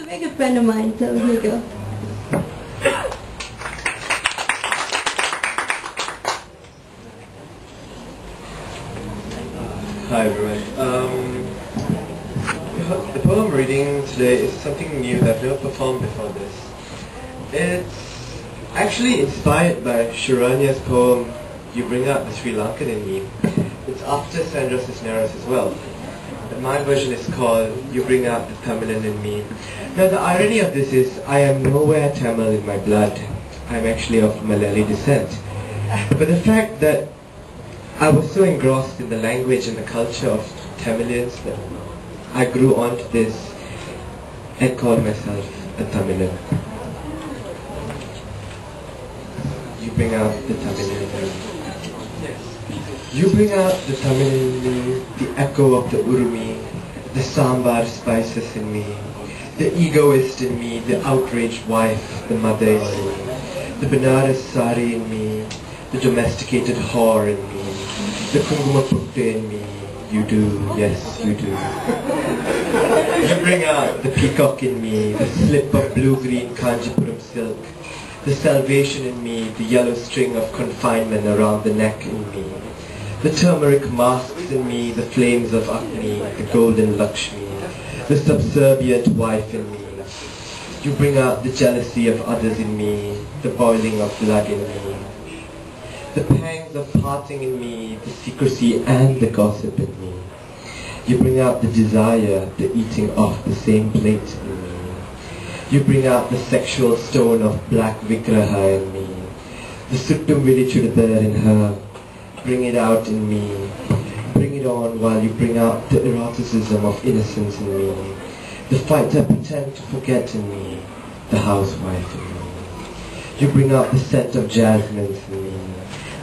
a very good friend of mine, so here you go. Hi everyone. The poem I'm reading today is something new that I've never performed before this. It's actually inspired by Sharanya's poem, You Bring Out the Sri Lankan in Me. It's after Sandra's Cisneros as well. But my version is called You Bring Out the Tamillan in Me. Now the irony of this is I am nowhere Tamil in my blood. I'm actually of Malayali descent. But the fact that I was so engrossed in the language and the culture of Tamilians that I grew onto this and called myself a Tamilian. You bring out the Tamilian in me. You bring out the Tamilian in me, the echo of the urumi, the sambar spices in me, the egoist in me, the outraged wife, the mother in me, the Banaras sari in me, the domesticated whore in me, the kunguma putta in me. You do, yes you do. You bring out the peacock in me, the slip of blue-green Kanjipuram silk, the salvation in me, the yellow string of confinement around the neck in me, the turmeric masks in me, the flames of Agni, the golden Lakshmi, the subservient wife in me. You bring out the jealousy of others in me, the boiling of blood in me, the pangs of parting in me, the secrecy and the gossip in me. You bring out the desire, the eating off the same plate in me. You bring out the sexual stone of black Vigraha in me, the Suttum Vilichudadar in her. Bring it out in me. Bring it on while you bring out the eroticism of innocence in me, the fight I pretend to forget in me, the housewife in me. You bring out the scent of jasmine in me,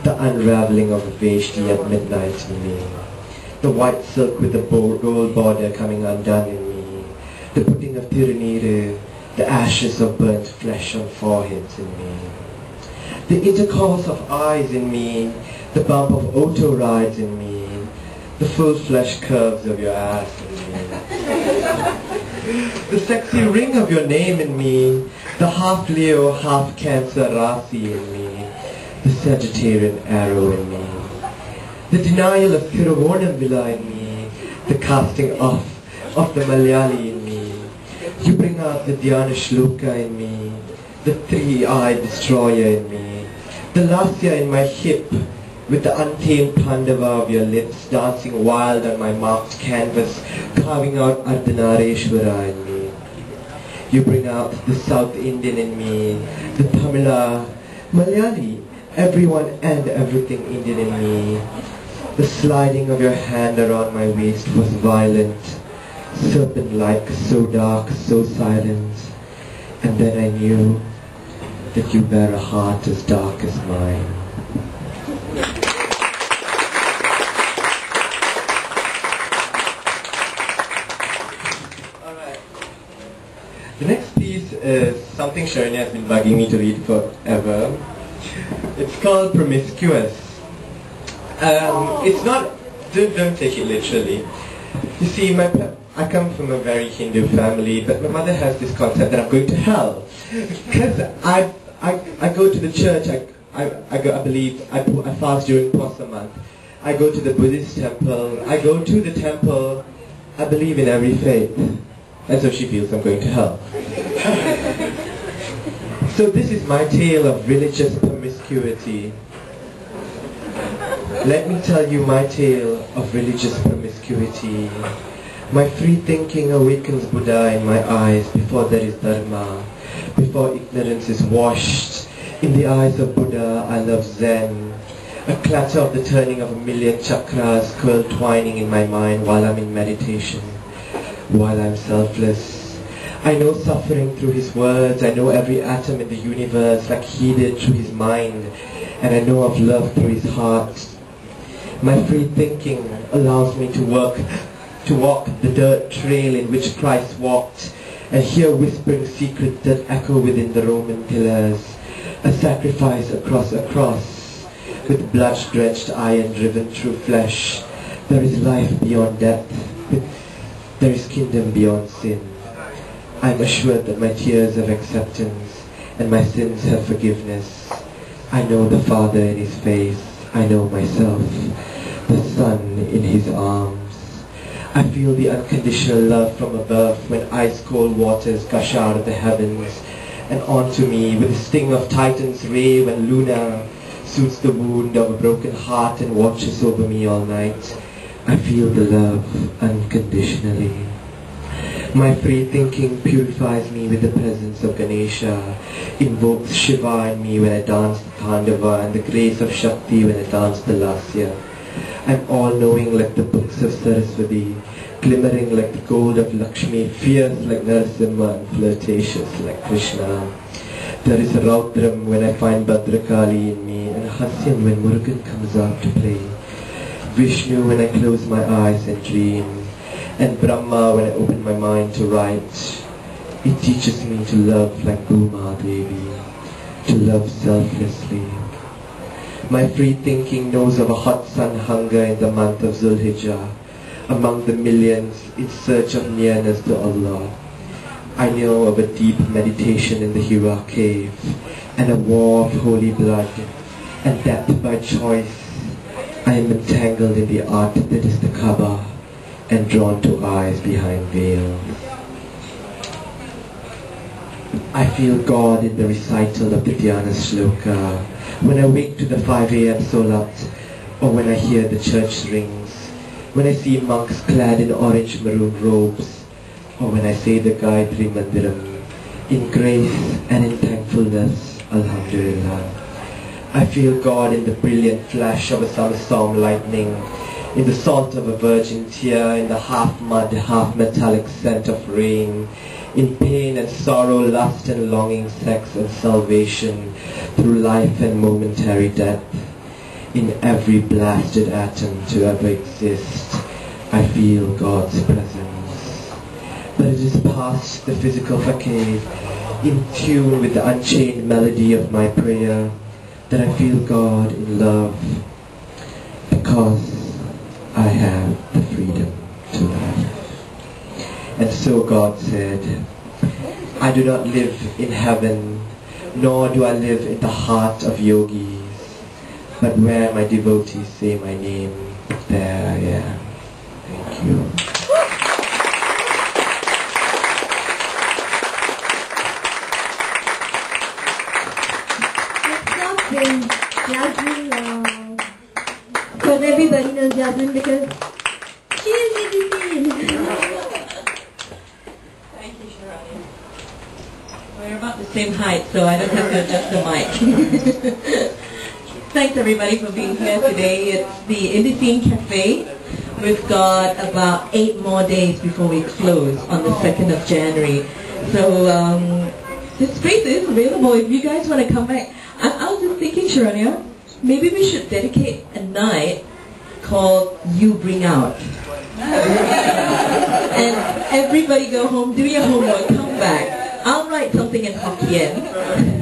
the unraveling of the Veshti at midnight in me, the white silk with the gold border coming undone in me, the putting of tirunire, the ashes of burnt flesh on foreheads in me, the intercourse of eyes in me, the bump of auto rides in me, the full flesh curves of your ass in me, the sexy ring of your name in me, the half Leo, half Cancer Rasi in me, the Sagittarian arrow in me, the denial of Thiruvonan Villa in me, the casting off of the Malayali in me. You bring out the Dhyana Shloka in me, the three-eyed destroyer in me, the Lasya in my hip, with the untamed Pandava of your lips dancing wild on my marked canvas, carving out Ardhanareshwara in me. You bring out the South Indian in me, the Tamila, Malayali, everyone and everything Indian in me. The sliding of your hand around my waist was violent, serpent-like, so dark, so silent. And then I knew that you bear a heart as dark as mine. Alright. The next piece is something Sharanya has been bugging me to read forever. It's called Promiscuous. It's not, don't take it literally. You see, I come from a very Hindu family, but my mother has this concept that I'm going to hell. Because I go to the church, I fast during Posa month. I go to the Buddhist temple, I go to the temple, I believe in every faith. And so she feels I'm going to hell. So this is my tale of religious promiscuity. Let me tell you my tale of religious promiscuity. My free thinking awakens Buddha in my eyes before there is Dharma, before ignorance is washed. In the eyes of Buddha I love Zen, a clatter of the turning of a million chakras curled twining in my mind while I'm in meditation, while I'm selfless. I know suffering through his words, I know every atom in the universe like he did through his mind, and I know of love through his heart. My free thinking allows me to walk the dirt trail in which Christ walked, and hear whispering secrets that echo within the Roman pillars. A sacrifice across a cross, with blood-drenched iron driven through flesh. There is life beyond death. There is kingdom beyond sin. I'm assured that my tears have acceptance and my sins have forgiveness. I know the Father in His face. I know myself, the Son in His arms. I feel the unconditional love from above when ice-cold waters gush out of the heavens and onto me with the sting of Titan's ray when Luna soothes the wound of a broken heart and watches over me all night. I feel the love unconditionally. My free thinking purifies me with the presence of Ganesha, invokes Shiva in me when I dance the Tandava and the grace of Shakti when I dance the Lasya. I'm all-knowing like the books of Saraswati, glimmering like the gold of Lakshmi, fierce like Narasimha and flirtatious like Krishna. There is a Raudram when I find Bhadrakali in me and a Hasyam when Murugan comes out to play. Vishnu when I close my eyes and dream, and Brahma when I open my mind to write. It teaches me to love like Bhuma Devi, to love selflessly. My free thinking knows of a hot sun hunger in the month of Zulhijjah, among the millions in search of nearness to Allah. I know of a deep meditation in the Hira cave, and a war of holy blood, and that by choice I am entangled in the art that is the Kaaba, and drawn to eyes behind veils. I feel God in the recital of the Dhyana Shloka, when I wake to the 5 a.m. Solat, or when I hear the church rings, when I see monks clad in orange maroon robes, or when I say the Gayatri Mandiram, in grace and in thankfulness, Alhamdulillah. I feel God in the brilliant flash of a summer storm lightning, in the salt of a virgin tear, in the half mud, half metallic scent of rain, in pain and sorrow, lust and longing, sex and salvation, through life and momentary death. In every blasted atom to ever exist, I feel God's presence. But it is past the physical facade, in tune with the unchained melody of my prayer, that I feel God in love, because I have the freedom to love. And so God said, I do not live in heaven, nor do I live in the heart of yogis, but where my devotees say my name, there I am. Thank you. Jasmine, because everybody knows Jasmine because she is Indiescene. Thank you, Sharanya. We're about the same height, so I don't have to adjust the mic. Thanks everybody for being here today. It's the Indiescene Cafe. We've got about 8 more days before we close on the 2nd of January. So this space is available if you guys want to come back. I was just thinking, Sharanya, maybe we should dedicate a night called You Bring Out. And everybody go home, do your homework, come back. I'll write something in Hokkien.